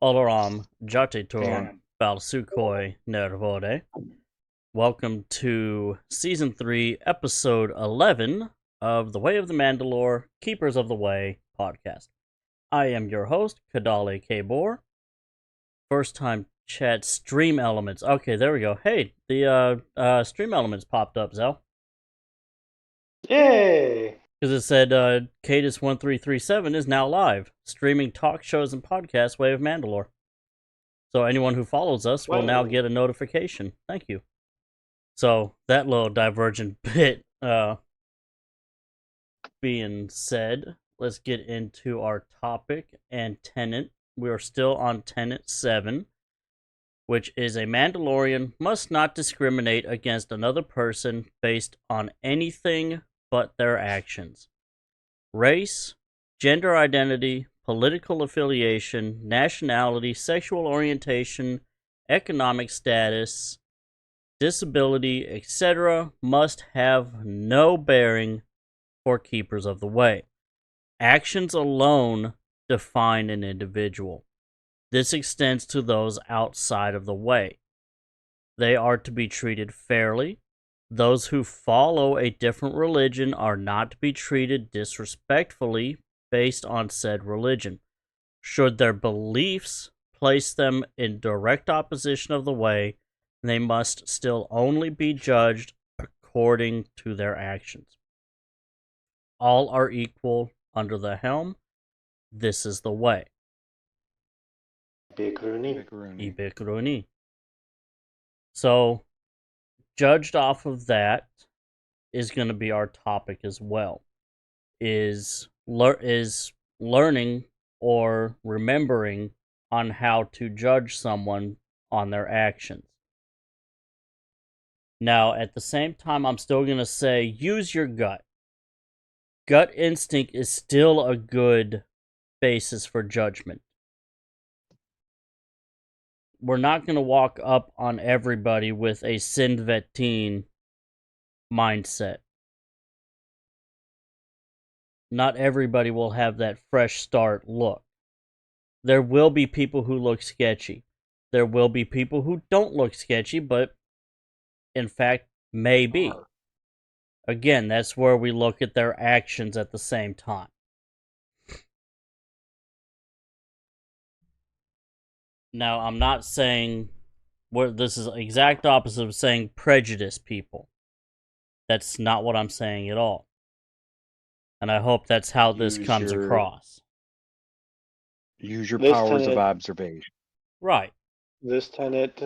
Oloram Jatitor And Balsukoi Nervode. Welcome to Season 3, Episode 11 of The Way of the Mandalore, Keepers of the Way podcast. I am your host, Kadale Kabor. First time chat stream elements. Okay, there we go. Hey, the stream elements popped up, Zell. yay! Because it said Cadus1337 is now live, streaming talk shows and podcasts Way of Mandalore. So anyone who follows us will now get a notification. Thank you. So that little divergent bit being said, let's get into our topic and Tenet. We are still on Tenet 7, which is a Mandalorian must not discriminate against another person based on anything but their actions. Race, gender identity, political affiliation, nationality, sexual orientation, economic status, disability, etc. must have no bearing for Keepers of the Way. Actions alone define an individual. This extends to those outside of the Way. They are to be treated fairly. Those who follow a different religion are not to be treated disrespectfully based on said religion. Should their beliefs place them in direct opposition of the Way, they must still only be judged according to their actions. All are equal under the helm. This is the Way. Ibikruni. So, judged off of that is going to be our topic as well. Is learning or remembering on how to judge someone on their actions. Now, at the same time, I'm still going to say use your gut. Gut instinct is still a good basis for judgment. We're not going to walk up on everybody with a Sinvetin mindset. Not everybody will have that fresh start look. There will be people who look sketchy. There will be people who don't look sketchy, but in fact, maybe. Again, that's where we look at their actions at the same time. Now, I'm not saying this is exact opposite of saying prejudice people. That's not what I'm saying at all. And I hope that's how this comes across. Use your powers of observation. Right. This tenet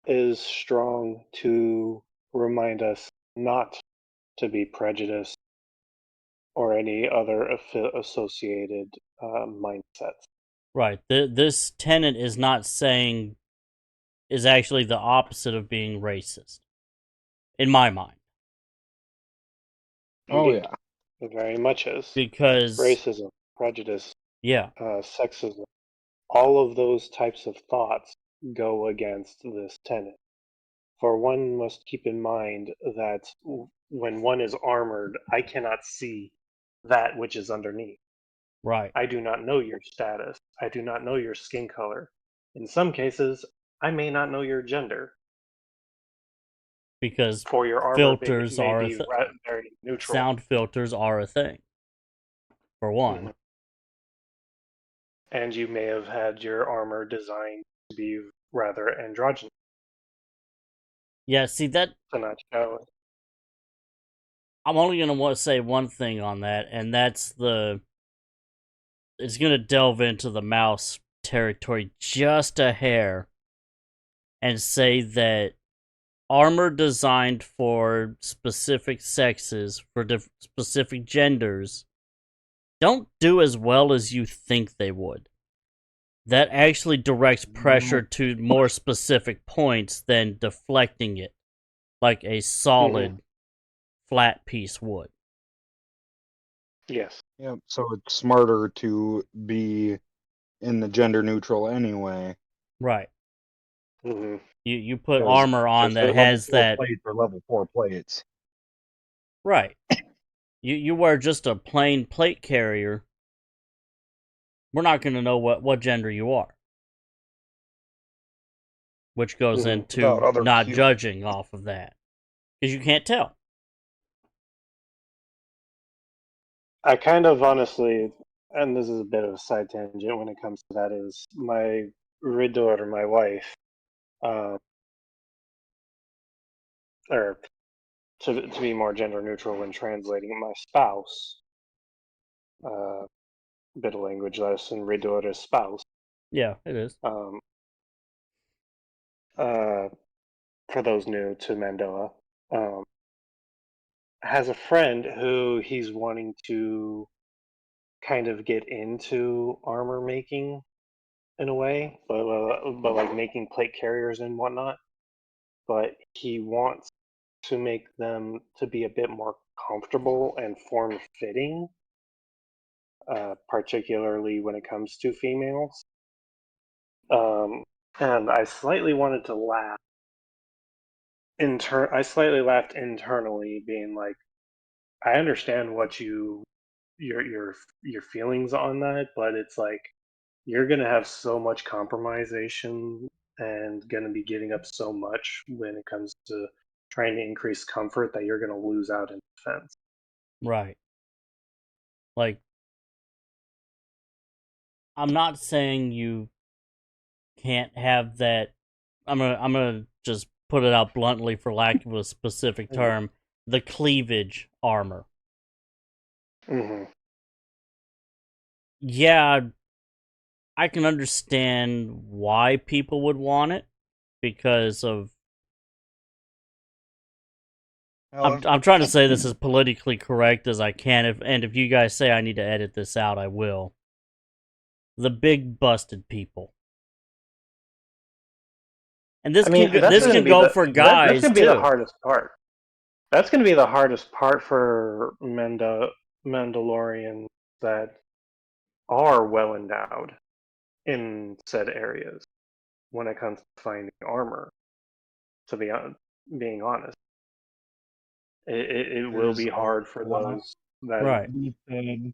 is strong to remind us not to be prejudiced or any other associated mindsets. Right. This tenet is not saying, is actually the opposite of being racist, in my mind. Oh, yeah. It very much is. Because racism, prejudice, yeah, sexism, all of those types of thoughts go against this tenet. For one must keep in mind that when one is armored, I cannot see that which is underneath. Right. I do not know your status. I do not know your skin color. In some cases, I may not know your gender. Because for your armor filters may are be very neutral. Sound filters are a thing, for one. Mm-hmm. And you may have had your armor designed to be rather androgynous. Yeah, see that. I'm only going to want to say one thing on that, and that's it's going to delve into the mouse territory just a hair and say that armor designed for specific sexes, for specific genders, don't do as well as you think they would. That actually directs pressure to more specific points than deflecting it, like a solid, flat piece would. Yes. Yep. So it's smarter to be in the gender neutral anyway. Right. Mm-hmm. You put armor on that has that plates or level 4 plates. Right. You wear just a plain plate carrier. We're not going to know what gender you are. which goes Mhm. into Without other not cues. judging off of that because you can't tell. I kind of honestly, and this is a bit of a side tangent when it comes to that, is my daughter, my wife, uh, or to be more gender neutral when translating, my spouse, uh, bit of language lesson, Ridor's spouse, Yeah, it is. um, uh, for those new to Mando'ad, um, has a friend who he's wanting to kind of get into armor making in a way, but like making plate carriers and whatnot. But he wants to make them to be a bit more comfortable and form fitting, particularly when it comes to females. Um, and I slightly wanted to laugh. I slightly laughed internally, being like, I understand what your feelings on that, but it's like you're gonna have so much compromisation and gonna be giving up so much when it comes to trying to increase comfort that you're gonna lose out in defense. Right. Like, I'm not saying you can't have that. I'm gonna just put it out bluntly, for lack of a specific term, the cleavage armor. Mm-hmm. Yeah, I can understand why people would want it because of. I'm trying to say this as politically correct as I can, if you guys say I need to edit this out, I will. The big busted people. And this I mean, this can go for that's guys gonna be the too. hardest part. That's gonna be the hardest part for Mandalorians that are well endowed in said areas when it comes to finding armor. To be being honest, it will There's be a hard for lot those that. Right. to be said.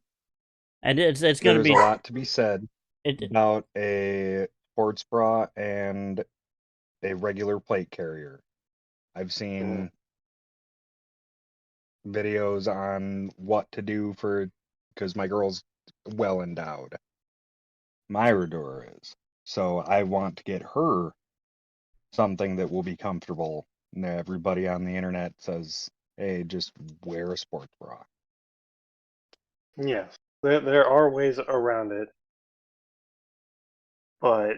And it's going to There's be a lot to be said it about a sports bra and a regular plate carrier. I've Mhm. seen videos on what to do for because my girl's well endowed. My Redor is. So I want to get her something that will be comfortable. And everybody on the internet says, hey, just wear a sports bra. Yes, there are ways around it, but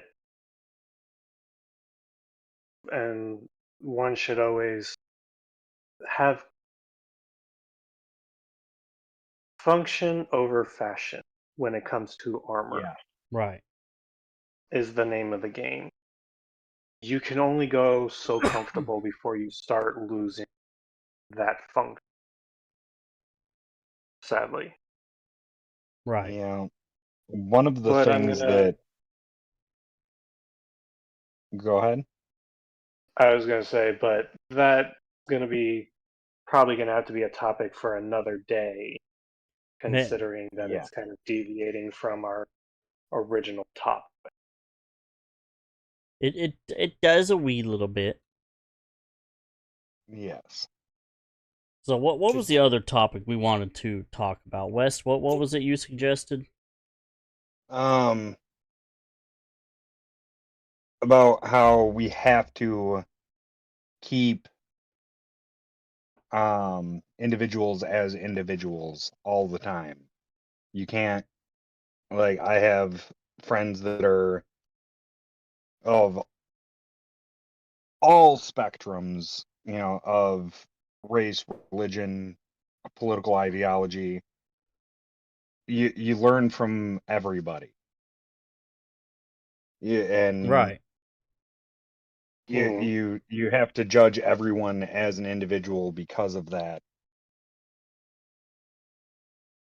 and one should always have function over fashion when it comes to armor Yeah. right. is the name of the game. You can only go so comfortable before you start losing that function, sadly. Right. Yeah. One of the But things that go ahead. I was gonna say, but that's gonna be probably gonna have to be a topic for another day, Man, considering that Yeah. it's kind of deviating from our original topic. it does a wee little bit. Yes. So what was the other topic we wanted to talk about? Wes, what was it you suggested? Um about how we have to keep individuals as individuals all the time. You can't like I have friends that are of all spectrums, of race, religion, political ideology. You learn from everybody. And Right. Mhm. you have to judge everyone as an individual because of that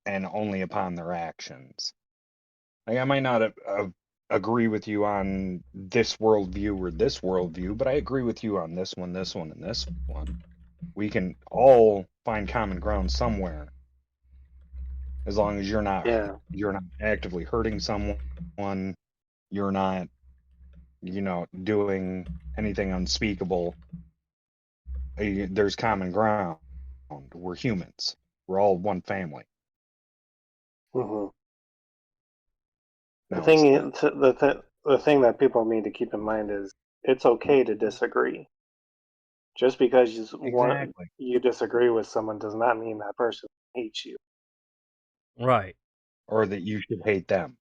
and only upon their actions. Like I might not agree with you on this worldview or this worldview, but I agree with you on this one, and this one. We can all find common ground somewhere, as long as Yeah. you're not actively hurting someone, you're not doing anything unspeakable, there's common ground. We're humans. We're all one family. hmm The Now it's thing is, the thing that people need to keep in mind is it's okay to disagree. Just because exactly, you disagree with someone does not mean that person hates you, Right. or that you should hate them.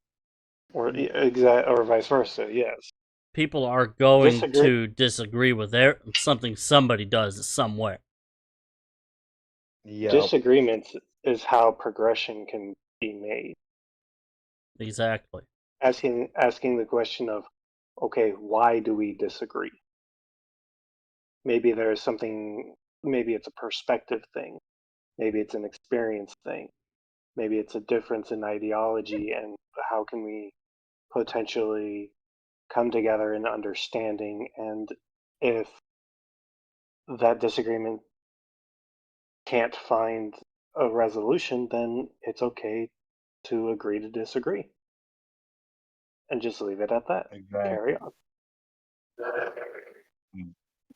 or or vice versa. Yes, People are going disagree. to disagree with something somebody does somewhere. Yep, Disagreements is how progression can be made. Exactly. Asking the question of, okay, why do we disagree? Maybe there is something. Maybe it's a perspective thing. Maybe it's an experience thing. Maybe it's a difference in ideology, and how can we potentially come together in understanding? And if that disagreement can't find a resolution, then it's okay to agree to disagree and just leave it at that. Carry exactly. on.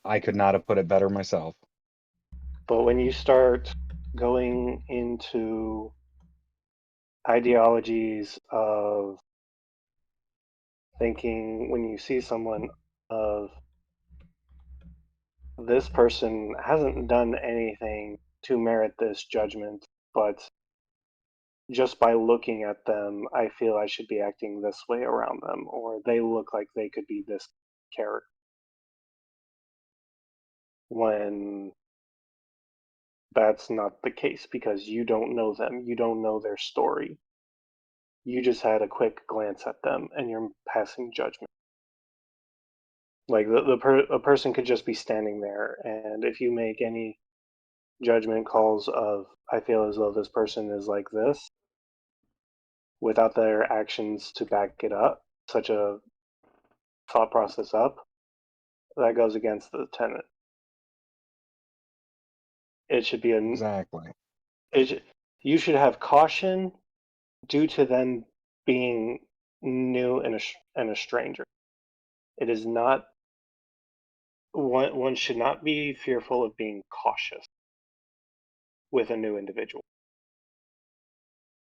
I could not have put it better myself. But when you start going into ideologies of thinking, when you see someone, of this person hasn't done anything to merit this judgment, but just by looking at them, I feel I should be acting this way around them, or they look like they could be this character. When that's not the case, because you don't know them, you don't know their story. You just had a quick glance at them and you're passing judgment. Like a person could just be standing there, and if you make any judgment calls of, I feel as though this person is like this, without their actions to back it up, such a thought process up, that goes against the tenet. It should be Exactly. it, you should have caution due to them being new and a stranger. It is not one should not be fearful of being cautious with a new individual.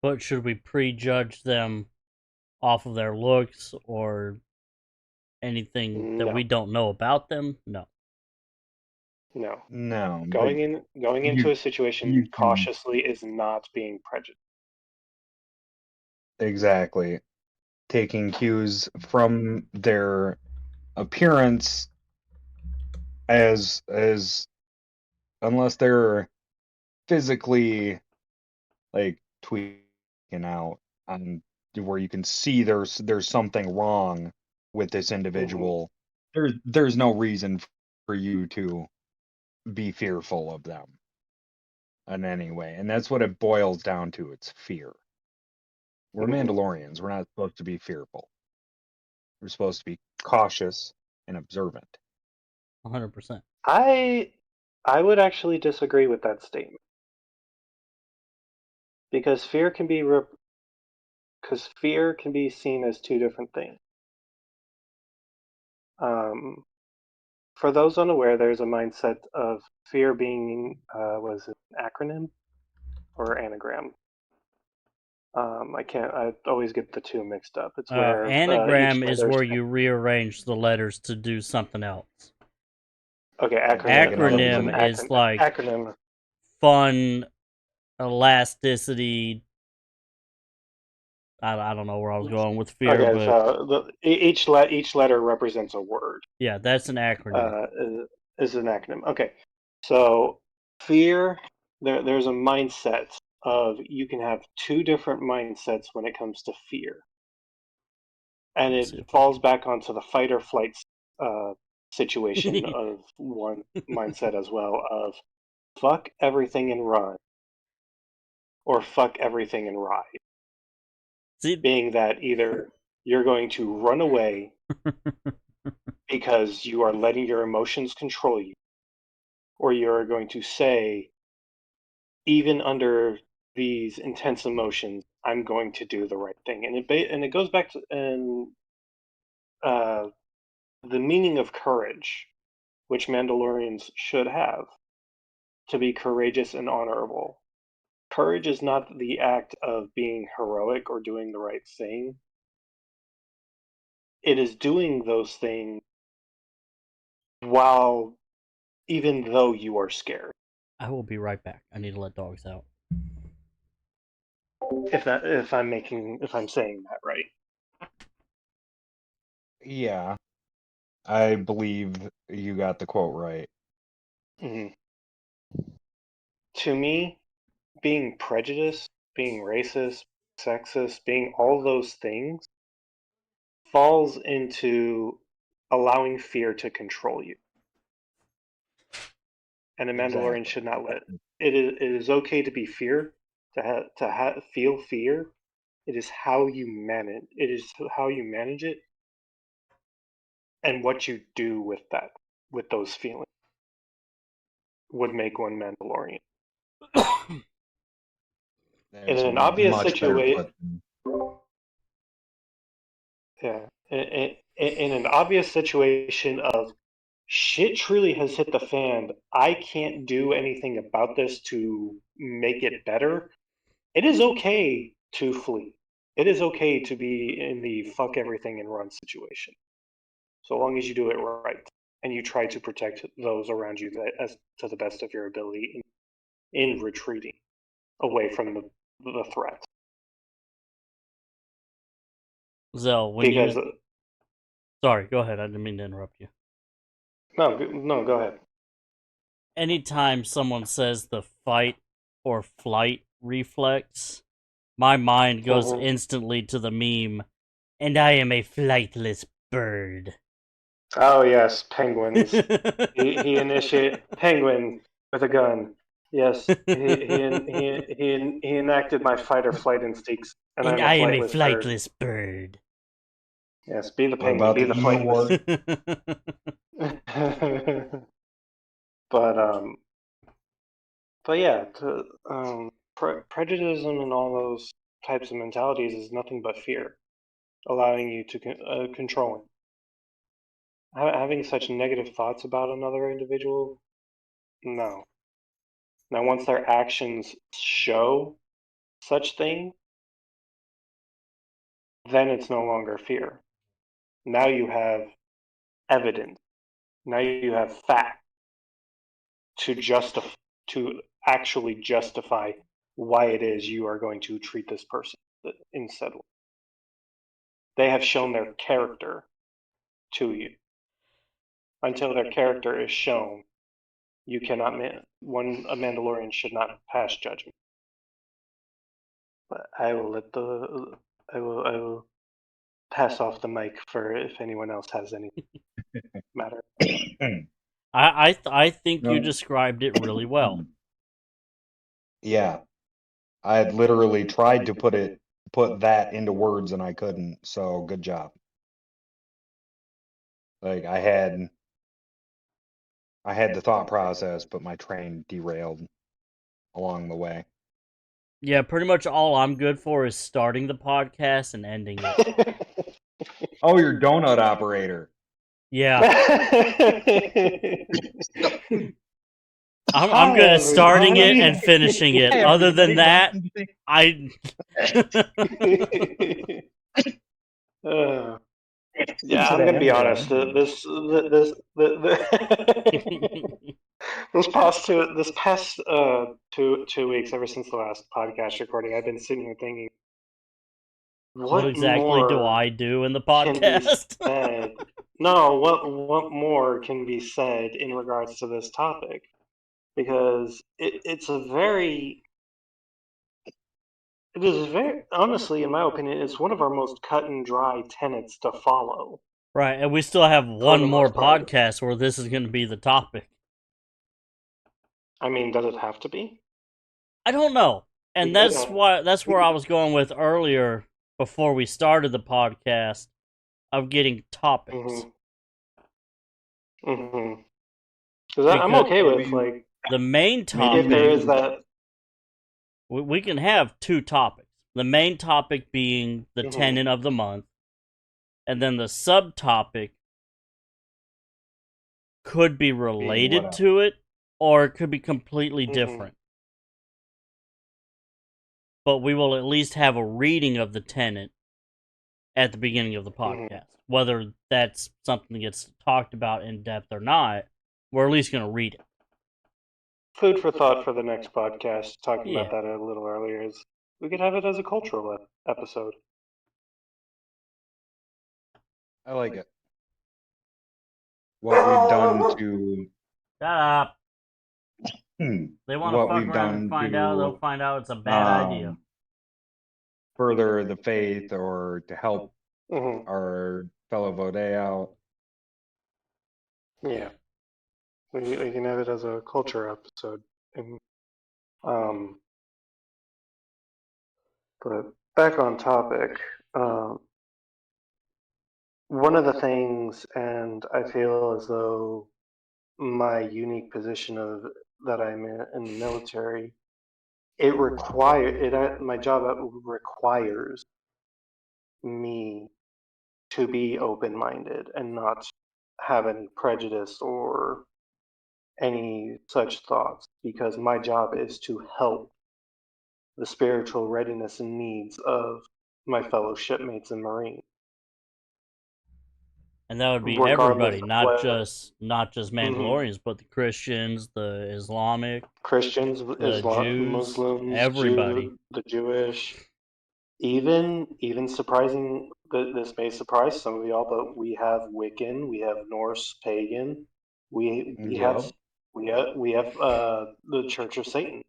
But should we prejudge them off of their looks or anything that we No, don't know about them? No. no. No, but Going you into a situation you can cautiously is not being prejudiced. exactly taking cues from their appearance as unless they're physically like tweaking out on where you can see there's something wrong with this hmm individual. There's no reason for you to be fearful of them in any way, and that's what it boils down to. It's fear. We're hmm Mandalorians. We're not supposed to be fearful. We're supposed to be cautious and observant. 100%. I I would actually disagree with that statement, because fear can be seen as two different things. Um, for those unaware, there's a mindset of fear being, was it an acronym or anagram? I can't. I always get the two mixed up. It's where each Anagram is letter. where you rearrange the letters to do something else. Okay, Like acronym. an What's Acronym an onion. is like acronym? fun, elasticity. I don't know where I was going with fear, Okay, but so each letter represents a word. yeah, that's an acronym. Uh, is an acronym. Okay, so fear. There's a mindset of, you can have two different mindsets when it comes to fear, and Let's it see if I falls can. back onto the fight or flight situation of one mindset as well, of fuck everything and run, or fuck everything and ride, See, being that either you're going to run away because you are letting your emotions control you, or you're going to say, even under these intense emotions, I'm going to do the right thing. And it goes back to, and the meaning of courage, which Mandalorians should have, to be courageous and honorable. Courage is not the act of being heroic or doing the right thing. It is doing those things while, even though you are scared. I will be right back. I need to let dogs out. If I'm saying that right. Yeah, I believe you got the quote right. Mhm. To me, being prejudiced, being racist, sexist, being all those things falls into allowing fear to control you. And a Mandalorian Exactly. should not let it is okay to be fear, feel fear. It is how you manage it and what you do with those feelings would make one Mandalorian. In That's an obvious much better situation, put. yeah, in an obvious situation of shit truly has hit the fan, I can't do anything about this to make it better. It is okay to flee. It is okay to be in the fuck everything and run situation, so long as you do it right and you try to protect those around you as to the best of your ability in retreating away from the threat. Zell, when Because you... Sorry, go ahead. I didn't mean to interrupt you. no, go ahead. Anytime someone says the fight or flight reflex, my mind goes Mhm. instantly to the meme, and I am a flightless bird. Oh yes, penguins. He initiated penguin with a gun. Yes, he enacted my fight or flight instincts, and And I'm a I am a flightless bird. flightless bird. Yes, be the What penguin, about be the the emu flightless. war? but but yeah, prejudice and all those types of mentalities is nothing but fear, allowing you to controlling. Having such negative thoughts about another individual, no. Now, once their actions show such thing, then it's no longer fear. Now you have evidence. Now you have fact to justify, to actually justify why it is you are going to treat this person instead. They have shown their character to you. Until their character is shown, you cannot. A Mandalorian should not pass judgment. But I will let the I will pass off the mic for if anyone else has any matter. I think you No. described it really well. Yeah, I had literally tried to put that into words and I couldn't. So good job. Like I had the thought process, but my train derailed along the way. Yeah, pretty much all I'm good for is starting the podcast and ending it. Oh, you're donut operator. Yeah, I'm Hi good at starting it and everybody. finishing it. Hey, Other than everybody, that, I Uh, yeah, I'm Today gonna I'm be good. honest. This past 2 weeks, ever since the last podcast recording, I've been sitting here thinking, what what exactly do more I do in the can be podcast? said? No, what more can be said in regards to this topic? Because it is very, honestly, in my opinion, it's one of our most cut and dry tenets to follow Right, and we still have for one the more most part. podcast where this is going to be the topic. I mean, does it have to be? I don't know. We And could that's have. why that's where I was going with earlier before we started the podcast of getting topics. Mm-hmm. Because I'm Because okay with, like, the main Maybe if there topic, is that. we can have two topics. The main topic being the Mm-hmm. tenet of the month, and then the subtopic could be related to it, or it could be completely different. But we will at least have a reading of the Tenet at the beginning of the podcast. Whether that's something that gets talked about in depth or not, we're at least going to read it. Food for thought for the next podcast. Talking about that a little earlier is we could have it as a cultural episode. I like it. What we've done to... Shut up. They want to fuck around and find out, they'll find out it's a bad idea. Further the faith or to help our fellow Vaude out. Yeah. We can have it as a culture episode. And, but back on topic, one of the things, and I feel as though my unique position of that I'm in the military, my job requires me to be open-minded and not have any prejudice or any such thoughts, because my job is to help the spiritual readiness and needs of my fellow shipmates and Marines. And that would be everybody, not just Mandalorians, but the Christians, the Islamic, Christians, the Jews, Muslims, everybody, the Jewish, even surprising. This may surprise some of y'all, but we have Wiccan, we have Norse pagan, we have the Church of Satan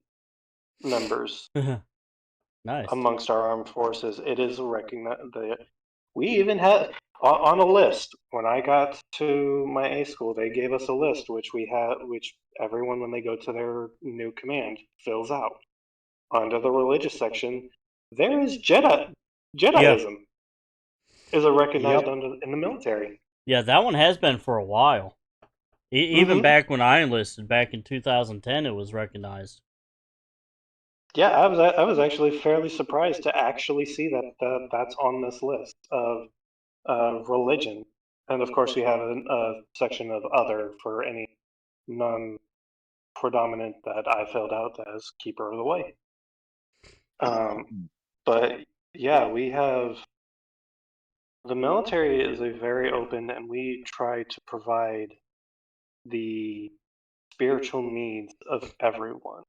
members. Nice. Amongst our armed forces. It is recognized. We even had on a list when I got to my A school. They gave us a list which everyone, when they go to their new command, fills out. Under the religious section, there is Jediism is a recognized in the military. Yeah, that one has been for a while. Even back when I enlisted, back in 2010, it was recognized. Yeah, I was actually fairly surprised to actually see that that's on this list of religion, and of course we have a section of other for any non-predominant that I filled out as keeper of the way. But yeah, we have the military is a very open, and we try to provide the spiritual needs of everyone,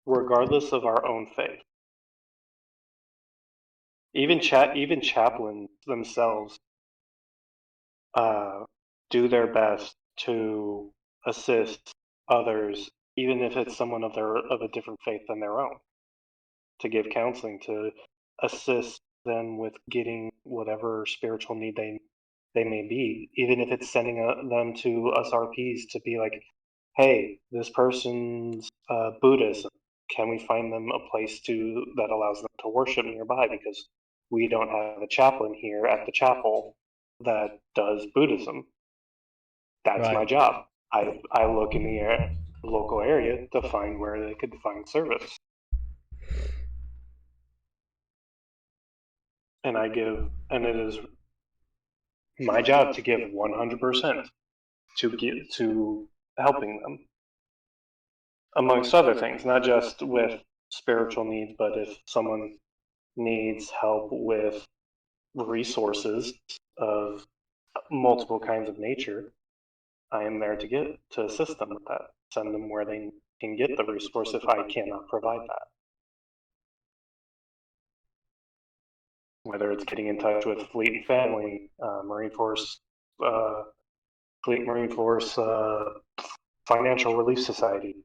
regardless of our own faith. Even chaplains themselves do their best to assist others, even if it's someone of a different faith than their own, to give counseling, to assist them with getting whatever spiritual need they may be, even if it's sending them to us RPs to be like, hey, this person's Buddhism. Can we find them a place that allows them to worship nearby, because we don't have a chaplain here at the chapel that does Buddhism. That's my job. I look in the local area to find where they could find service. And it is my job to give 100% to helping them, amongst other things, not just with spiritual needs, but if someone needs help with resources of multiple kinds of nature, I am there to assist them with that, send them where they can get the resource if I cannot provide that. Whether it's getting in touch with Fleet and Family, Marine Force, Fleet Marine Force Financial Relief Society,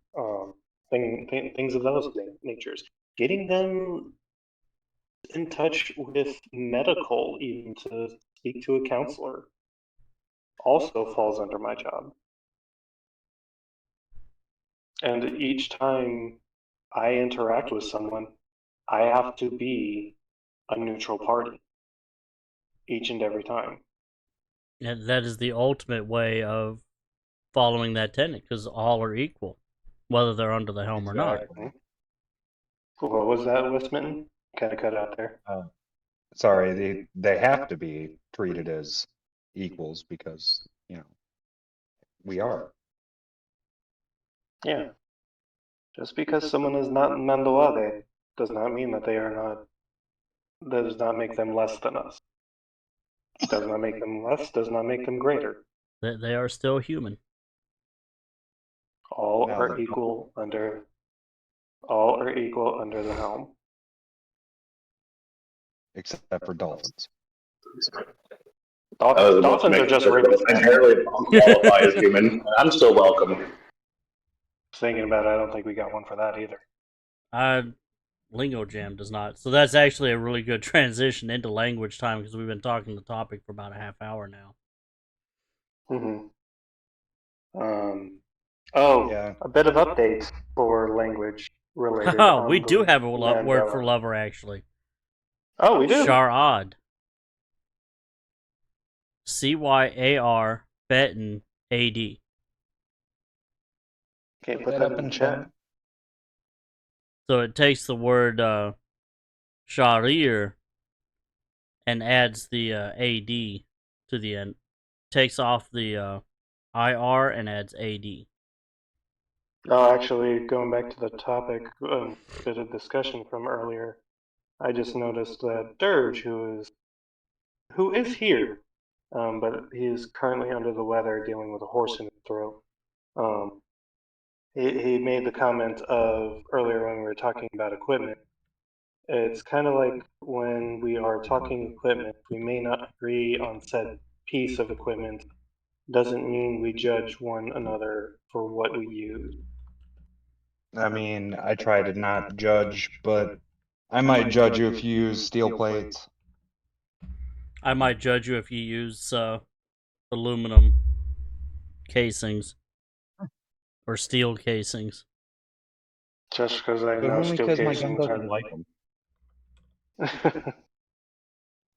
things of those natures. Getting them in touch with medical, even to speak to a counselor, also falls under my job. And each time I interact with someone, I have to be a neutral party each and every time. And that is the ultimate way of following that tenet, because all are equal, whether they're under the helm or not. What was that, Westminton? Kind of cut out there. Sorry, they have to be treated as equals, because we are. Yeah. Just because someone is not Mando'ad does not mean that they are not. That does not make them less than us. Does not make them less. Does not make them greater. They are still human. All No, are they're equal under. All are equal under the helm. except for dolphins. Dolphins are just rapists. I barely qualify as human. I'm still welcome. Thinking about it, I don't think we got one for that either. Lingo Jam does not. So that's actually a really good transition into language time because we've been talking the topic for about a half hour now. Yeah. A bit of updates for language related. We do have a word for lover, actually. Oh, we do. Charad. CYAR Betten AD. Okay, put that up in chat. So it takes the word sharir and adds the AD to the end. Takes off the IR and adds AD. Oh, actually, going back to the topic, bit of discussion from earlier, I just noticed that Dirge, who is here, but he is currently under the weather, dealing with a horse in his throat. He made the comment of earlier when we were talking about equipment. It's kind of like when we are talking equipment, we may not agree on said piece of equipment. Doesn't mean we judge one another for what we use. I mean, I try to not judge, but I might judge you if you use steel plates. I might judge you if you use aluminum casings or steel casings. Just because I But know only steel because my gun casings doesn't like them.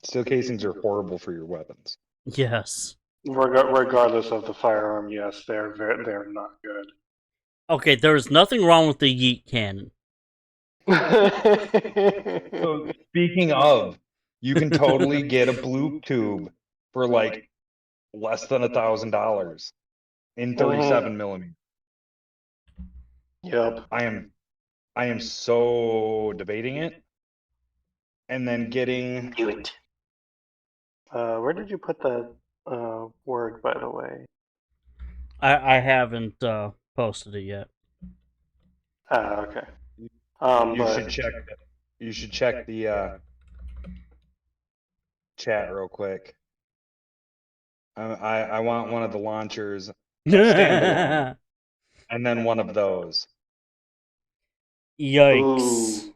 Steel casings are horrible for your weapons. Yes. Regardless of the firearm, yes, they're not good. Okay, there's nothing wrong with the yeet cannon. So speaking of, you can totally get a blue tube for like less than $1,000 in 37 millimeter. Yep. I am so debating it, and then getting. Do it. Where did you put that word, by the way? I haven't posted it yet. Okay. You should check. You should check the chat real quick. I want one of the launchers, standalone, and then one of those. Yikes!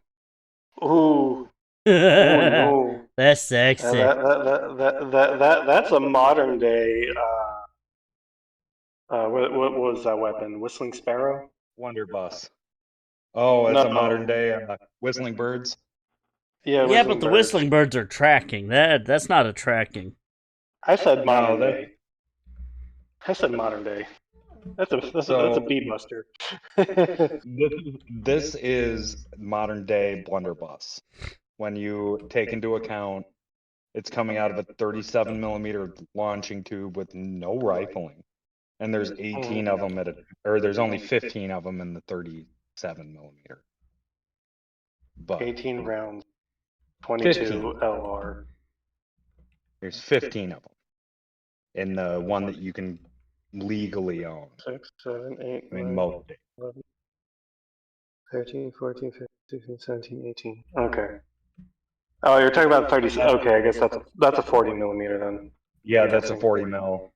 Ooh. Oh no. That's sexy. That's a modern day. What was that weapon? Whistling Sparrow? Wonderbus. Oh, it's a modern day whistling birds. Yeah, but the whistling birds are tracking. That's not a tracking. I said modern day. I said modern day. That's a beat buster. This is modern day blunderbuss. When you take into account it's coming out of a 37 millimeter launching tube with no rifling, and there's 18 of them there's only 15 of them in the 37 millimeter. But 18 rounds, 22 15. LR. There's 15 of them in the one that you can legally own. 6, 7, 8, I mean, 9, most 11, 13, 14, 15, 16, 17, 18. Okay. Oh, you're talking about 30. Okay, I guess that's a 40 millimeter then. Yeah, that's a 40 mil.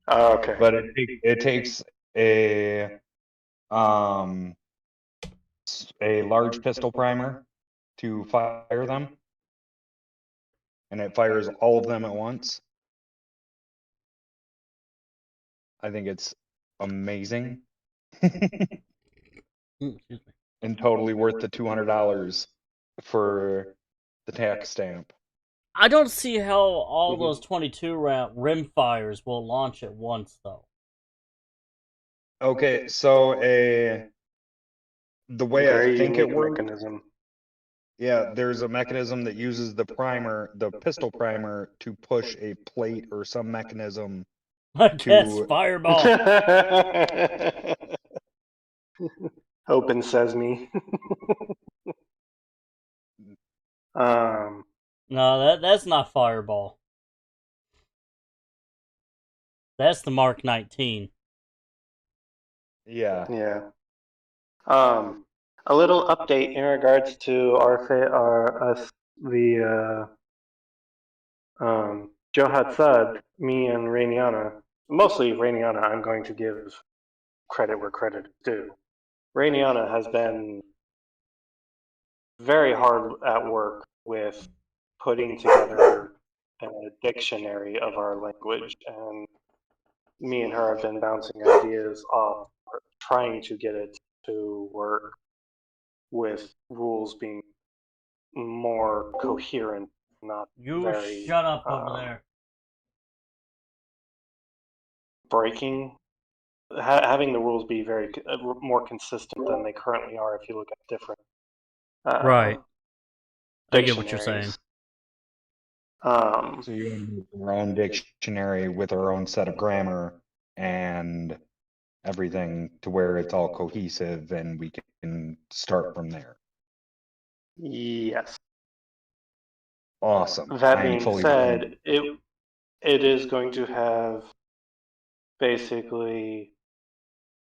Oh, okay. But it takes a large pistol primer to fire them, and it fires all of them at once. I think it's amazing. And totally worth the $200 for the tax stamp. I don't see how all those 22 round rim fires will launch at once, though. Okay, so the way I think it works. Mechanism. Yeah, there's a mechanism that uses the pistol primer, to push a plate or some mechanism I guess fireball. Open sesame. um, No, that's not fireball. That's the Mark 19. Yeah. yeah. A little update in regards to the Johad Thud, me and Rainiana. Mostly Rainiana, I'm going to give credit where credit is due. Rainiana has been very hard at work with putting together a dictionary of our language, and me and her have been bouncing ideas off, trying to get it to work with rules being more coherent, not You very shut up over there. breaking. Having the rules be very more consistent than they currently are if you look at different Right. I get what you're dictionaries. saying. So you want to make your own dictionary with our own set of grammar and everything to where it's all cohesive and we can start from there. Yes. Awesome. That I am being fully said, it is going to have basically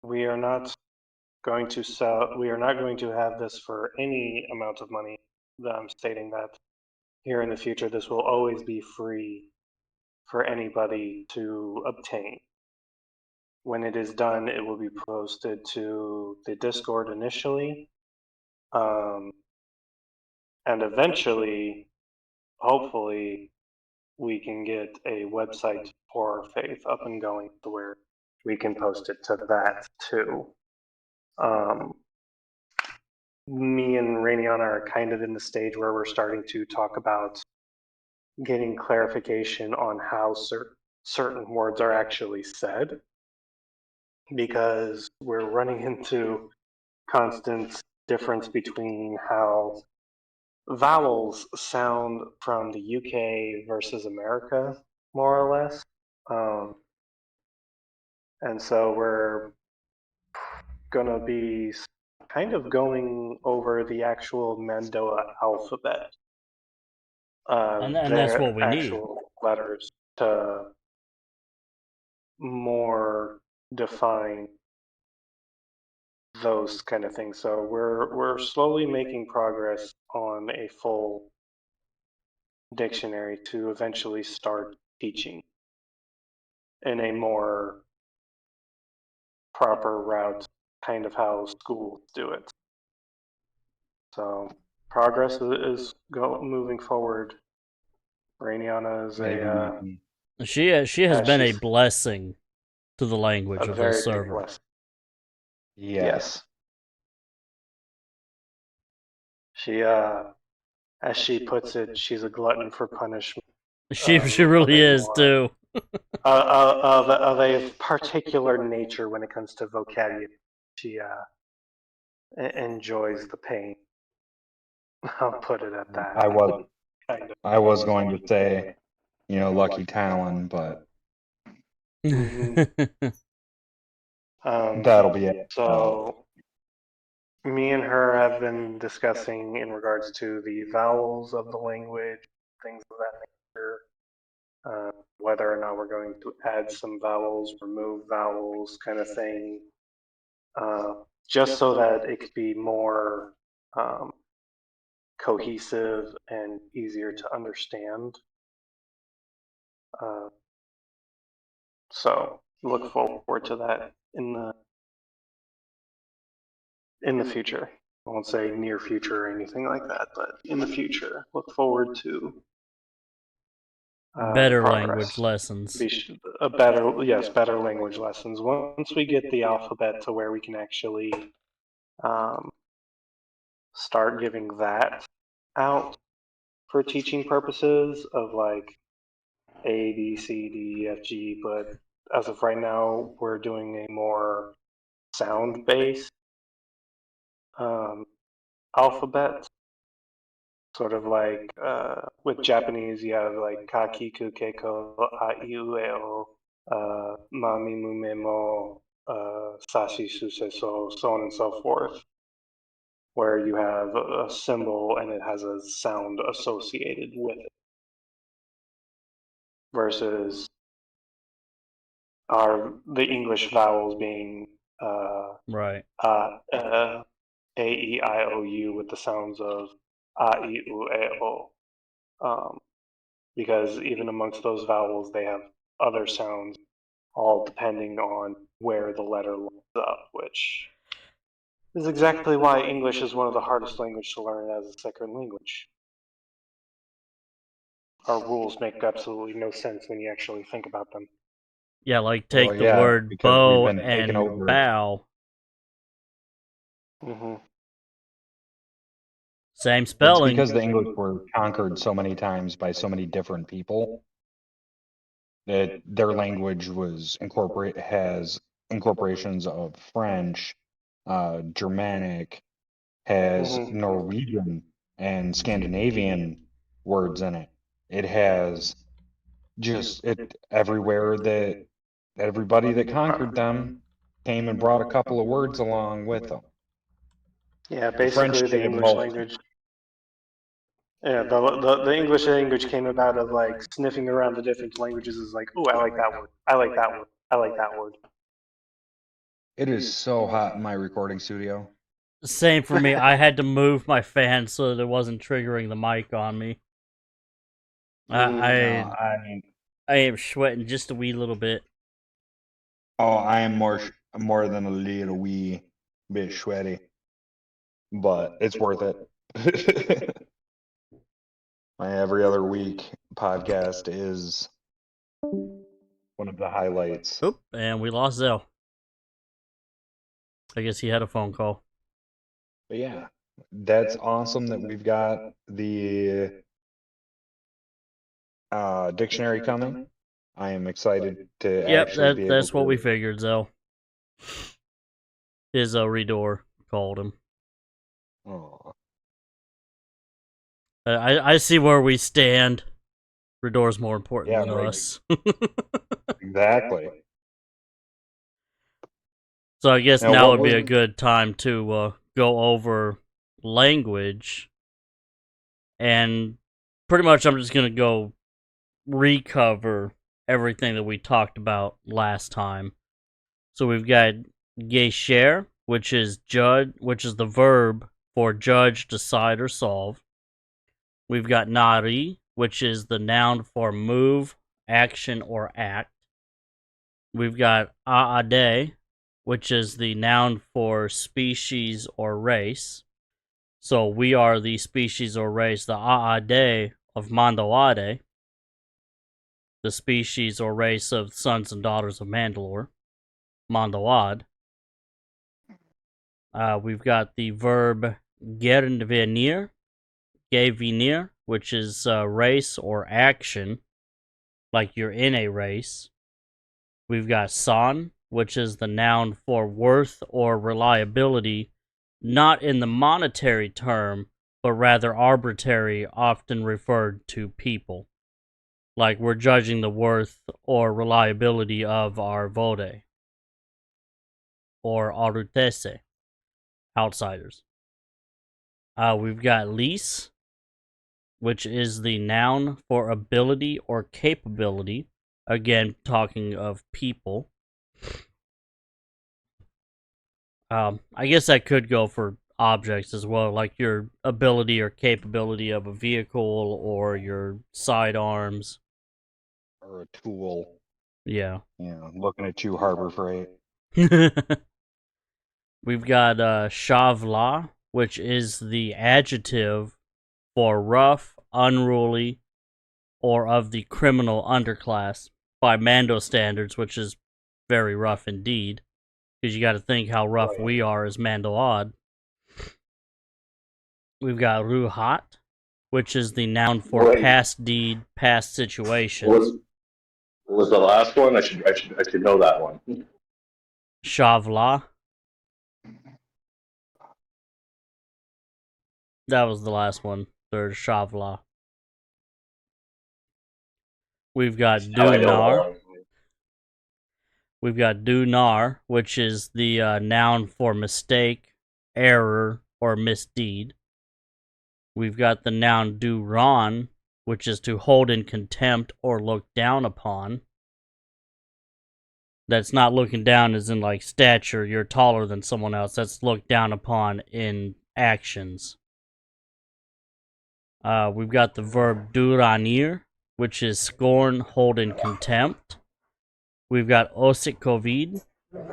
we are not going to have this for any amount of money. I'm stating that here in the future this will always be free for anybody to obtain. When it is done, it will be posted to the Discord initially, and eventually, hopefully, we can get a website for Faith up and going to where we can post it to that too. Me and Rainiana are kind of in the stage where we're starting to talk about getting clarification on how certain words are actually said, because we're running into constant difference between how vowels sound from the UK versus America, more or less. And so we're going to be kind of going over the actual Mando'ad alphabet, And that's their what we need. actual letters to more define those kind of things. So we're slowly making progress on a full dictionary to eventually start teaching in a more proper route, kind of how schools do it. So progress is moving forward. Rainiana is Maybe She has been a she's blessing to the language a of very this big server. blessing. yes. She, as she puts it, she's a glutton for punishment. She really is too. Of a particular nature when it comes to vocabulary. She enjoys the pain. I'll put it at that. Kind of. I was going to say, Lucky Talon, but that'll be it. So, me and her have been discussing in regards to the vowels of the language, things of that nature, whether or not we're going to add some vowels, remove vowels, kind of thing, just so that it could be more cohesive and easier to understand. So look forward to that in the future. I won't say near future or anything like that, but in the future, look forward to better progress. language lessons. Better language lessons. Once we get the alphabet to where we can actually start giving that out for teaching purposes of like A, B, C, D, F, G, but as of right now, we're doing a more sound-based alphabet, sort of like with Japanese, you have like ka, ki, ku, ke, ko, a, i, u, e, o, mami mumemo, sashi suseso, so on and so forth, where you have a symbol and it has a sound associated with it, versus the English vowels being Right. A, E, I, O, U with the sounds of A, I, U, E, O. Because even amongst those vowels, they have other sounds, all depending on where the letter lines up, which is exactly why English is one of the hardest languages to learn as a second language. Our rules make absolutely no sense when you actually think about them. Yeah, like take Well, the yeah, word because we've bow been taken and over. bow. Mm-hmm. Same It's spelling. because the English were conquered so many times by so many different people that their language has incorporations of French, Germanic, has Mm-hmm. Norwegian and Scandinavian words in it. It has just it everywhere that everybody that conquered them came and brought a couple of words along with them. Yeah, The French basically the did it English most. language. Yeah, the English language came about of like sniffing around the different languages is like, oh, I like that word. I like that word. I like that word. It is so hot in my recording studio. Same for me. I had to move my fan so that it wasn't triggering the mic on me. Mm. I am sweating just a wee little bit. I am more than a little wee bit sweaty, but it's worth it. My every other week podcast is one of the highlights. Oop, and we lost Zell. I guess he had a phone call. But yeah, that's awesome that we've got the dictionary coming. I am excited to Yep, actually be able that's what we to. figured, Zell. His Redor called him. Aw. I see where we stand. Redor's more important Yeah, than right. us. Exactly. So I guess Now, now what would be a was good time to go over language, and pretty much I'm just gonna go recover everything that we talked about last time. So we've got gesher, which is the verb for judge, decide, or solve. We've got nari, which is the noun for move, action, or act. We've got aade, which is the noun for species or race. So we are the species or race, the aade of Mando'ad, the species or race of sons and daughters of Mandalore, Mando'ad. We've got the verb gernvenir, gevenir, which is race or action, like you're in a race. We've got san, which is the noun for worth or reliability, not in the monetary term, but rather arbitrary, often referred to people. Like we're judging the worth or reliability of our vode or arutese, outsiders. We've got lease, which is the noun for ability or capability. Again, talking of people. I guess that could go for objects as well, like your ability or capability of a vehicle or your sidearms. or a tool? Yeah. Looking at you, Harbor Freight. We've got shavla, which is the adjective for rough, unruly, or of the criminal underclass by Mando standards, which is very rough indeed. Because you got to think how rough we are as Mando'ad. We've got ruhat, which is the noun for Wait, past deed, past situations. what was the last one? I should know that one. Shavla. That was the last one. Third Shavla. We've got Now I know Dunar. one. We've got dunar, which is the noun for mistake, error, or misdeed. We've got the noun duran, which is to hold in contempt or look down upon. That's not looking down as in like stature, you're taller than someone else. That's looked down upon in actions. We've got the verb duranir, which is scorn, hold in contempt. We've got osikovid,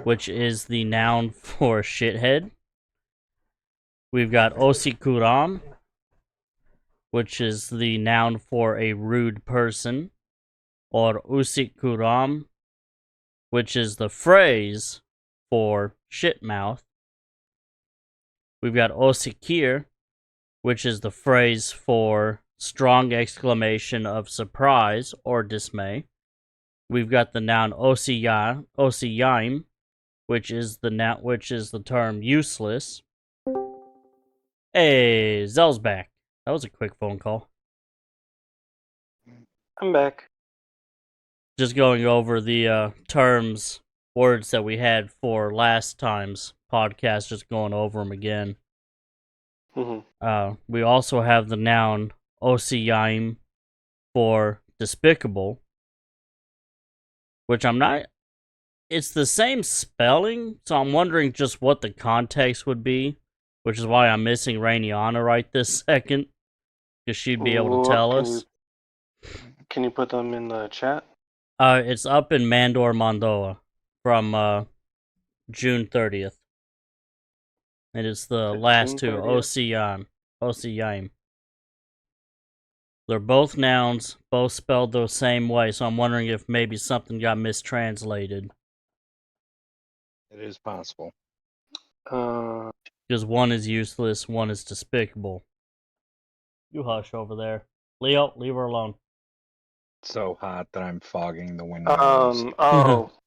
which is the noun for shithead. We've got osikuram, which is the noun for a rude person, or usikuram, which is the phrase for shitmouth. We've got osikir, which is the phrase for strong exclamation of surprise or dismay. We've got the noun osiyaim, which is the term useless. Hey, Zell's back. That was a quick phone call. I'm back. Just going over the words that we had for last time's podcast, just going over them again. Mm-hmm. We also have the noun osiyaim for despicable, which I'm not... It's the same spelling, so I'm wondering just what the context would be, which is why I'm missing Rainiana right this second, because she'd be able to tell us. Can you put them in the chat? It's up in Mando'ad from June 30th. It is the last two, Osiyaim. They're both nouns, both spelled the same way, so I'm wondering if maybe something got mistranslated. It is possible. Because one is useless, one is despicable. You hush over there. Leo, leave her alone. It's so hot that I'm fogging the windows.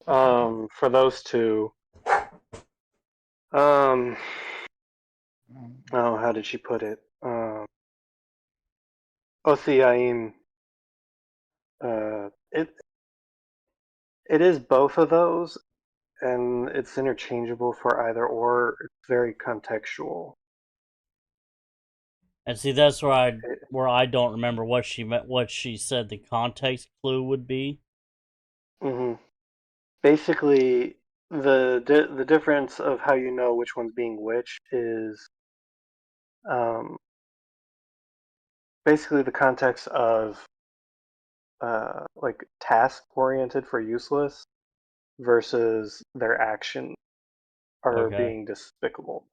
For those two. How did she put it? Osiyaim. It is both of those, and it's interchangeable for either or. It's very contextual. And see, that's where I don't remember what she meant, what she said the context clue would be. Mm-hmm. Basically, the difference of how you know which one's being which is basically the context of like task oriented for useless versus their action are being despicable.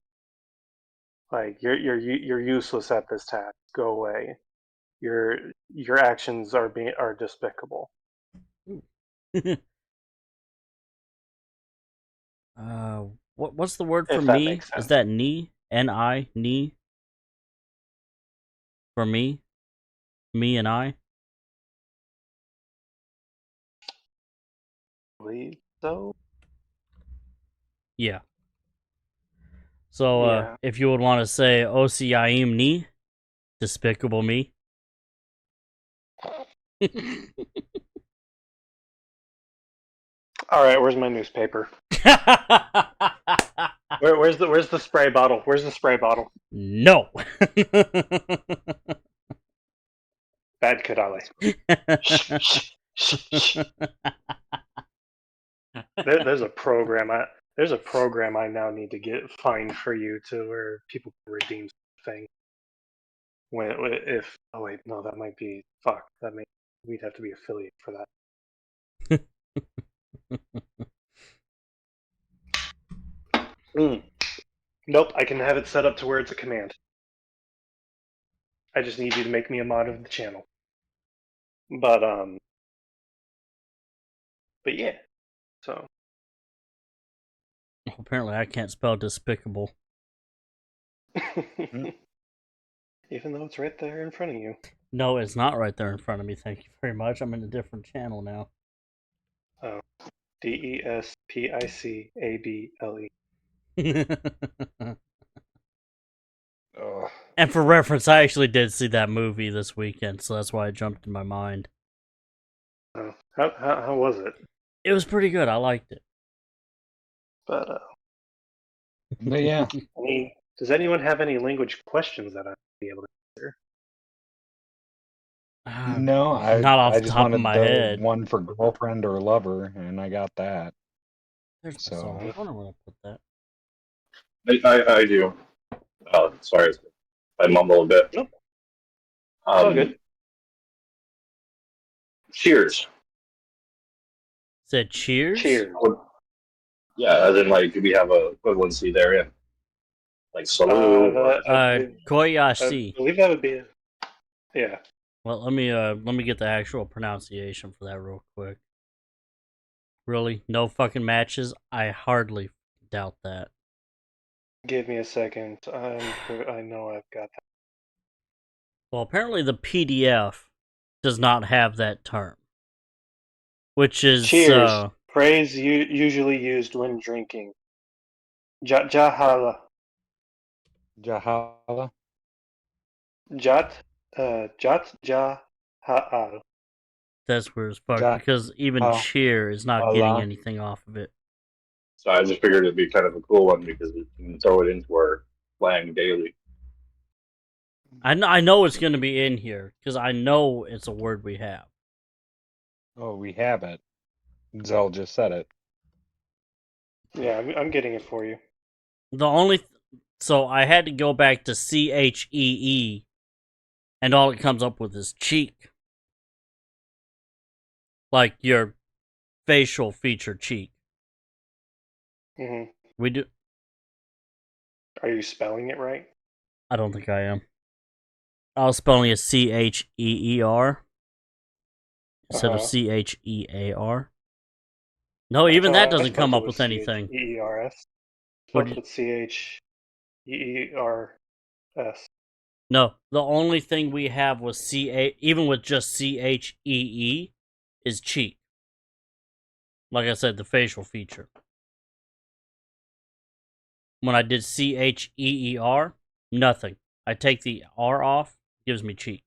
Like you're useless at this task. Go away. Your actions are despicable. What's the word for If that me? makes sense. Is that ni? N-I? Ni? For me? Me and I? Believe so. Yeah. So, if you would want to say Osiyaim ni, despicable me. All right, where's my newspaper? Where's the spray bottle? Where's the spray bottle? No. Bad Kadali. There's a program. There's a program I now need to get find for you to where people can redeem things. That might be we'd have to be affiliate for that. Nope, I can have it set up to where it's a command. I just need you to make me a mod of the channel. But yeah. So apparently I can't spell despicable. even though it's right there in front of you. No, it's not right there in front of me. Thank you very much. I'm in a different channel now. Oh, DESPICABLE. And for reference, I actually did see that movie this weekend, so that's why it jumped in my mind. Oh, how was it? It was pretty good. I liked it. But But yeah, does anyone have any language questions that I'd be able to answer? no, Not off I the just top of wanted my the head. one for girlfriend or lover, and I got that. There's my So song. I wonder where I put that. I do. Sorry, I mumble a bit. Nope, it's all good. Cheers. Said cheers? Cheers. Yeah, as in like we have a equivalency there, yeah. Like salute or I Koyashi. believe that would be yeah. Well, let me get the actual pronunciation for that real quick. Really? No fucking matches? I hardly doubt that. Give me a second. I know I've got that. Well, apparently the PDF does not have that term, which is Cheers. Phrase usually used when drinking. Jahala. Jahala. Jat. Jat Jahal. that's weird as fuck because even cheer is not getting anything off of it. so I just figured it'd be kind of a cool one because we can throw it into our slang daily. I know it's going to be in here because I know it's a word we have. Oh, we have it. Zell just said it. Yeah, I'm getting it for you. The only so I had to go back to CHEE, and all it comes up with is cheek, like your facial feature cheek. Mm-hmm. We do. Are you spelling it right? I don't think I am. I was spelling it CHEER instead of CHEAR. No, even that doesn't come up with anything. CHEERS. What Spelled with CHEERS. No, the only thing we have with even with just CHEE, is cheek. Like I said, the facial feature. When I did CHEER, nothing. I take the R off, gives me cheek.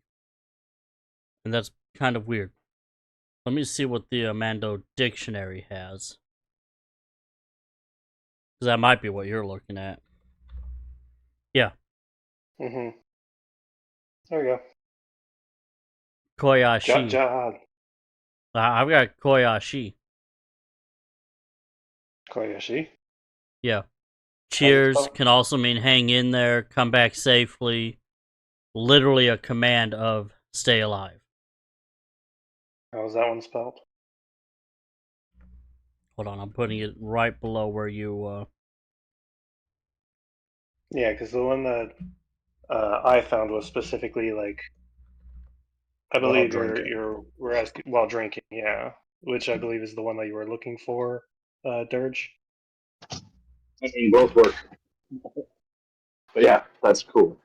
And that's kind of weird. Let me see what the Mando dictionary has. Because that might be what you're looking at. Yeah. Mm-hmm. There we go. Koyashi. Jahal. I've got Koyashi. Koyashi. Yeah. Cheers can also mean hang in there, come back safely. Literally a command of stay alive. How's that one spelled? Hold on, I'm putting it right below where you. Yeah, because the one that I found was specifically like, I believe we're asking while drinking, yeah, which I believe is the one that you were looking for, Dirge. I mean, both work. But yeah, that's cool.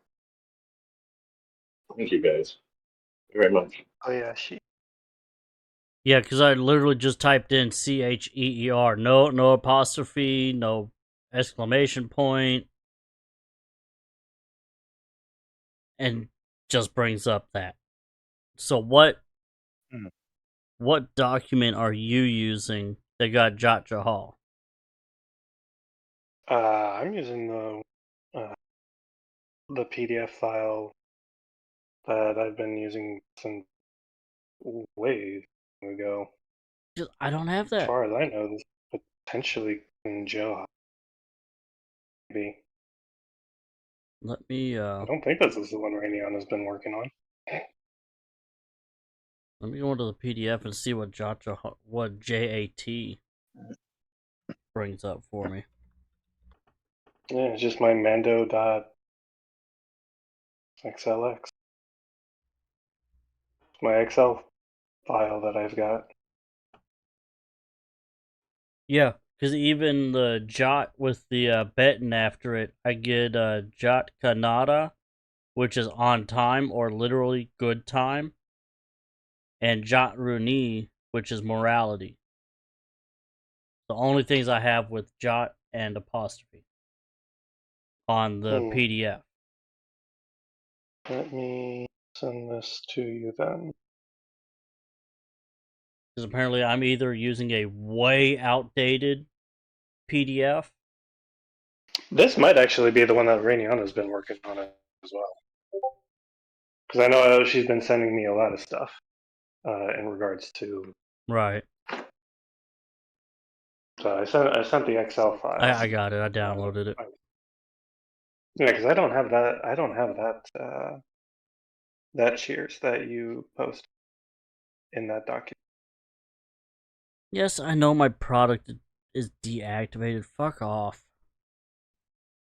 Thank you guys very much. Oh yeah, she. Yeah, because I literally just typed in CHEER. No apostrophe, no exclamation point, and just brings up that. So what document are you using that got Jot Jahal? I'm using the PDF file that I've been using since way ago. I don't have As that. far as I know, this potentially in Joe. Maybe. Let me I don't think this is the one Rainion has been working on. let me go into the PDF and see what what JAT brings up for me. Yeah, it's just my Mando'ad XLX. It's my Excel file that I've got. Yeah, because even the Jot with the Betten after it, I get Jot Kanada, which is on time or literally good time, and Jot Runi, which is morality. The only things I have with Jot and apostrophe on the PDF. Let me send this to you then. Because apparently I'm either using a way outdated PDF. This might actually be the one that Rainiana's been working on as well. Because I know she's been sending me a lot of stuff in regards to. Right. So I sent the Excel file. I got it. I downloaded it. Yeah, because I don't have that. I don't have that. That Cheers that you post in that document. Yes, I know my product is deactivated. Fuck off.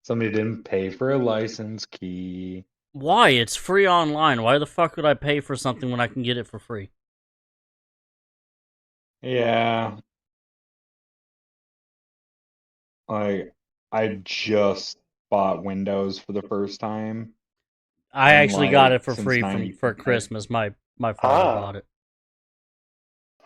Somebody didn't pay for a license key. Why? It's free online. Why the fuck would I pay for something when I can get it for free? Yeah. I just bought Windows for the first time. I And, actually got like, it for since free for 95. Christmas. My father Ah. bought it.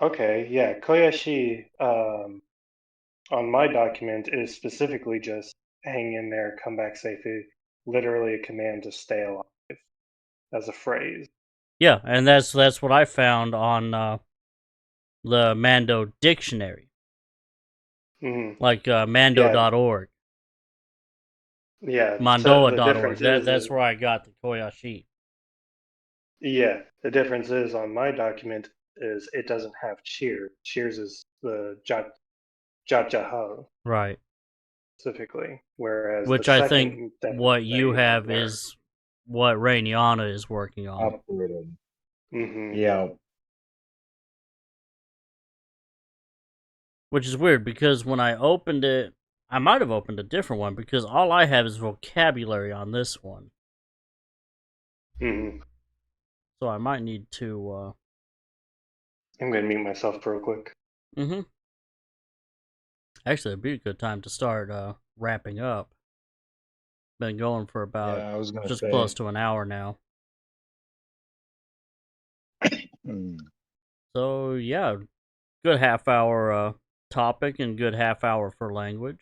Okay, yeah, Koyashi on my document is specifically just hang in there, come back safely. Literally a command to stay alive as a phrase. Yeah, and that's what I found on the Mando dictionary, Mhm. like Mando.org, Yeah, so the Mando'ad.org. difference That's where I got the Koyashi. yeah, the difference is on my document is it doesn't have cheers. Cheers is the jajaho Right. specifically, whereas the Which I think second that what you you have learn. is what Rainiana is working on. Uploaded. Mm-hmm. Yeah. Which is weird because when I opened it, I might have opened a different one because all I have is vocabulary on this one. Mm-hmm. So I might need to. I'm gonna mute myself real quick. Mm-hmm. Actually, it'd be a good time to start wrapping up. Been going for about Yeah, I was gonna just say. close to an hour now. So yeah, good half hour topic and good half hour for language.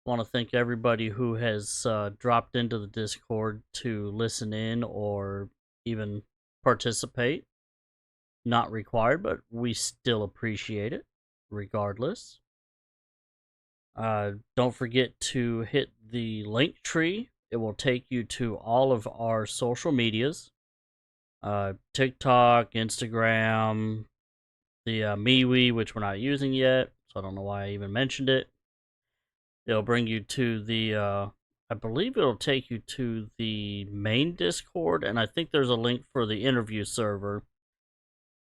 Want to thank everybody who has dropped into the Discord to listen in or even participate. Not required, but we still appreciate it, regardless. Don't forget to hit the link tree. It will take you to all of our social medias. TikTok, Instagram, the MeWe, which we're not using yet, so I don't know why I even mentioned it. It'll bring you to the, I believe it'll take you to the main Discord, and I think there's a link for the interview server,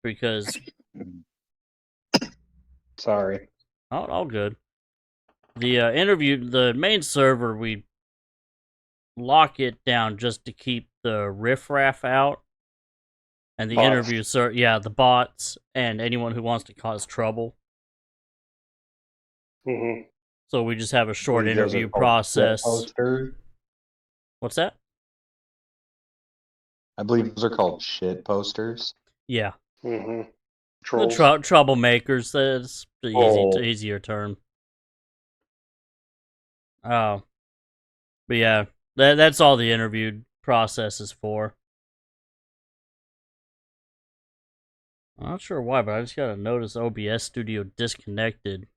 because... Sorry. all good. The the main server, we lock it down just to keep the riffraff out. And the Bots. interview, the bots and anyone who wants to cause trouble. Mm-hmm. So we just have a short Believe those are interview called process. shit posters. What's that? I believe those are called shit posters. Yeah. Mm-hmm. The Trolls. troublemakers. That's the Oh. easier term. Oh. But yeah, that's all the interview process is for. I'm not sure why, but I just got a notice OBS Studio disconnected.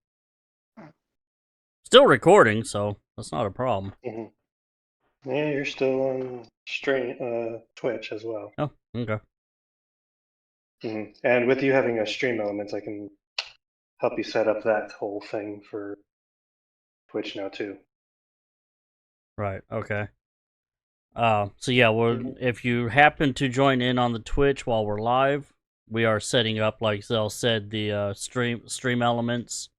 Still recording, so that's not a problem. Mm-hmm. Yeah, you're still on Twitch as well. Oh, okay. Mm-hmm. And with you having a stream elements, I can help you set up that whole thing for Twitch now too. Right, okay. So yeah, if you happen to join in on the Twitch while we're live, we are setting up, like Zell said, the stream elements,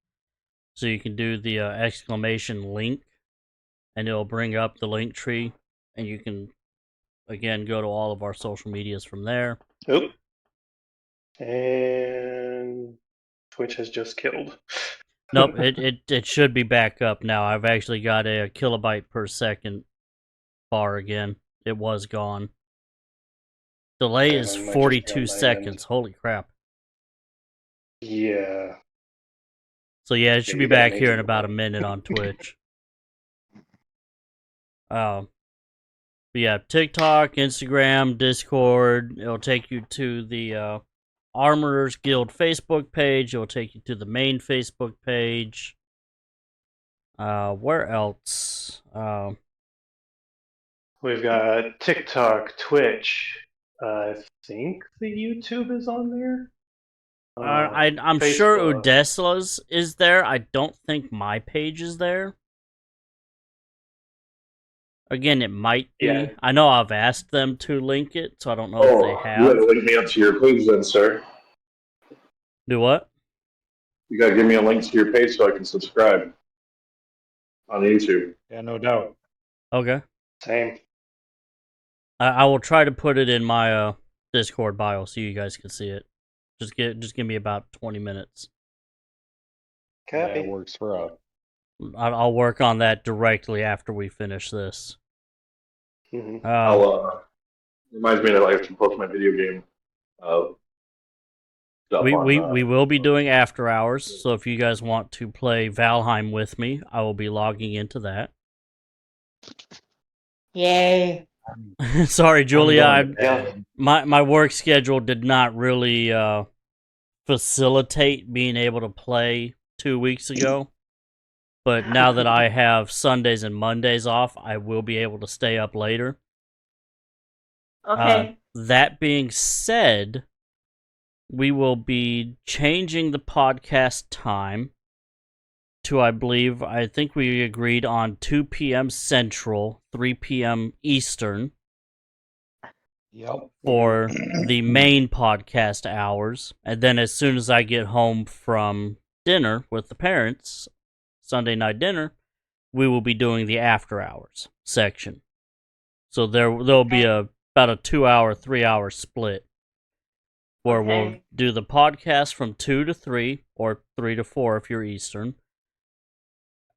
so you can do the exclamation link, and it'll bring up the link tree, and you can again go to all of our social medias from there. Oop. And Twitch has just killed. Nope, it should be back up now. I've actually got a kilobyte per second bar again. It was gone. Delay Okay, is that might just be 42 on my seconds. end. Holy crap. Yeah. So yeah, it should be you gotta back make here it in about a work. minute on Twitch. But yeah, TikTok, Instagram, Discord. It'll take you to the Armorers Guild Facebook page. It'll take you to the main Facebook page. Where else? We've got TikTok, Twitch. I think the YouTube is on there. I'm sure Facebook. Udesla's is there. I don't think my page is there. Again, it might be. Yeah. I know I've asked them to link it, so I don't know if they You have. gotta link me up to your page then, sir. Do what? You gotta give me a link to your page so I can subscribe on YouTube. Yeah, no doubt. Okay. Same. I will try to put it in my Discord bio so you guys can see it. Just give me about 20 minutes. Copy. That works for us. I'll work on that directly after we finish this. Mhm. Reminds me that I have to post my video game stuff we on, will be doing after hours, so if you guys want to play Valheim with me, I will be logging into that. Yay. Sorry, Julia. Yeah. My work schedule did not really facilitate being able to play 2 weeks ago. But now that I have Sundays and Mondays off, I will be able to stay up later. Okay. That being said, we will be changing the podcast time to, I think we agreed on 2 p.m. Central, 3 p.m. Eastern. Yep. For the main podcast hours. And then as soon as I get home from dinner with the parents, Sunday night dinner, we will be doing the after hours section. So there'll be about a 2 hour, 3 hour split where we'll do the podcast from 2 to 3 or 3 to 4 if you're Eastern.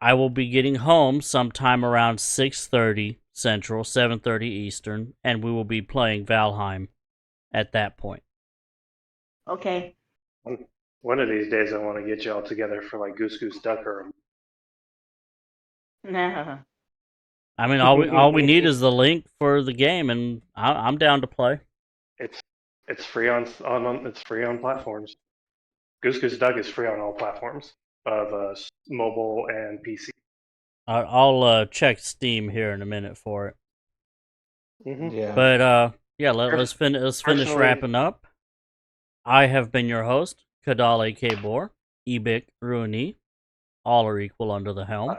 I will be getting home sometime around 6:30 Central, 7:30 Eastern, and we will be playing Valheim at that point. Okay. One of these days, I want to get you all together for like Goose Goose Duck or. No. I mean, all we need is the link for the game, and I'm down to play. It's free on it's free on platforms. Goose Goose Duck is free on all platforms of mobile and PC. I'll check Steam here in a minute for it. Mm-hmm. Yeah. But yeah, let's finish wrapping up. I have been your host, Kadale Kabor, Ibik Ruini. All are equal under the helm.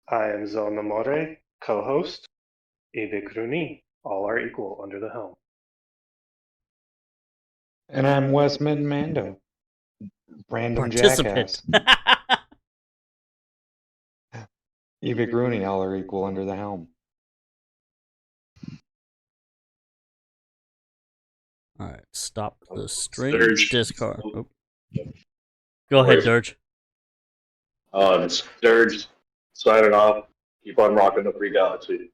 I am Zonamore, co-host, Ibik Runi. All are equal under the helm. And I'm Wes Mando. Random Participant. jackass. Evie Rooney, all are equal under the helm. Alright, stop the stream. Dirge. Discard. Oh. Go ahead, Dirge. It's Dirge signing off. Keep on rocking the free galaxy.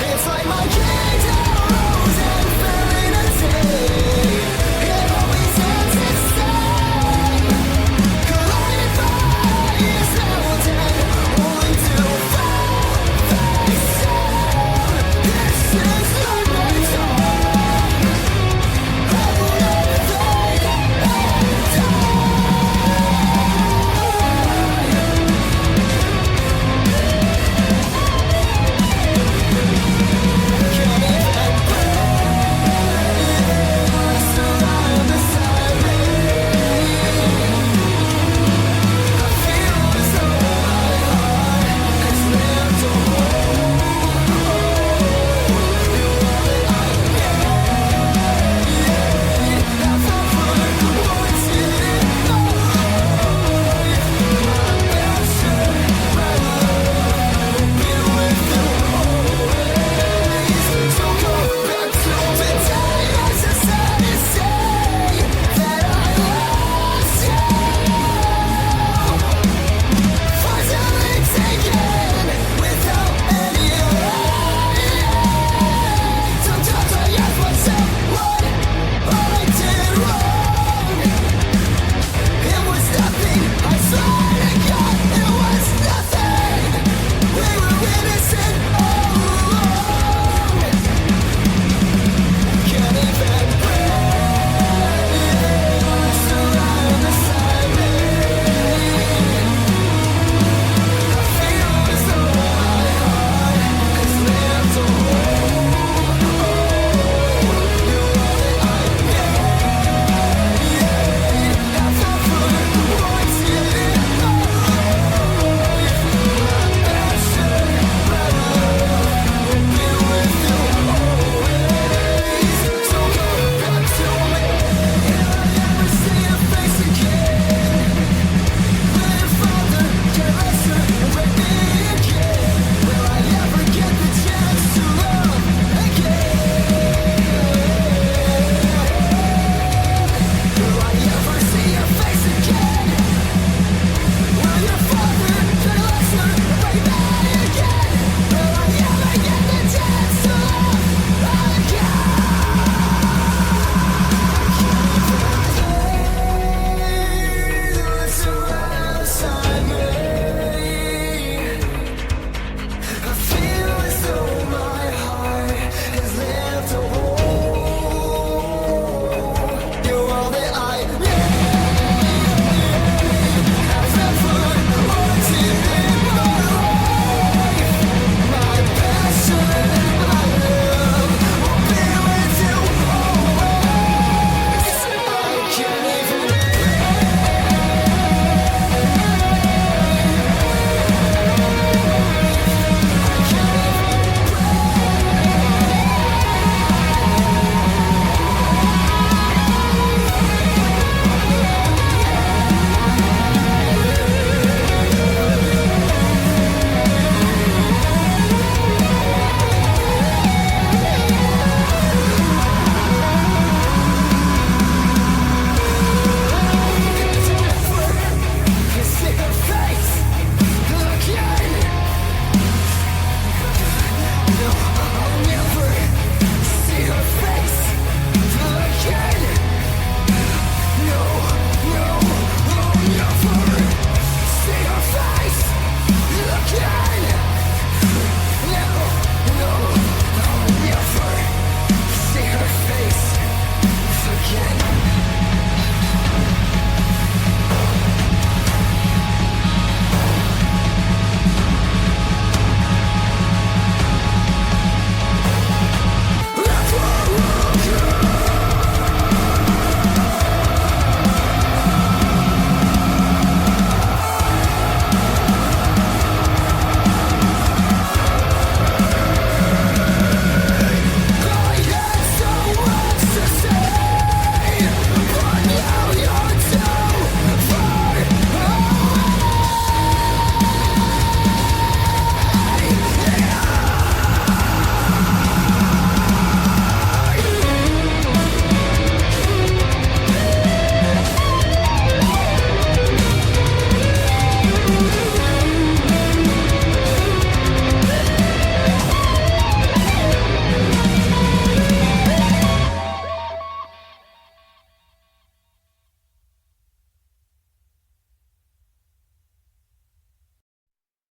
It's like my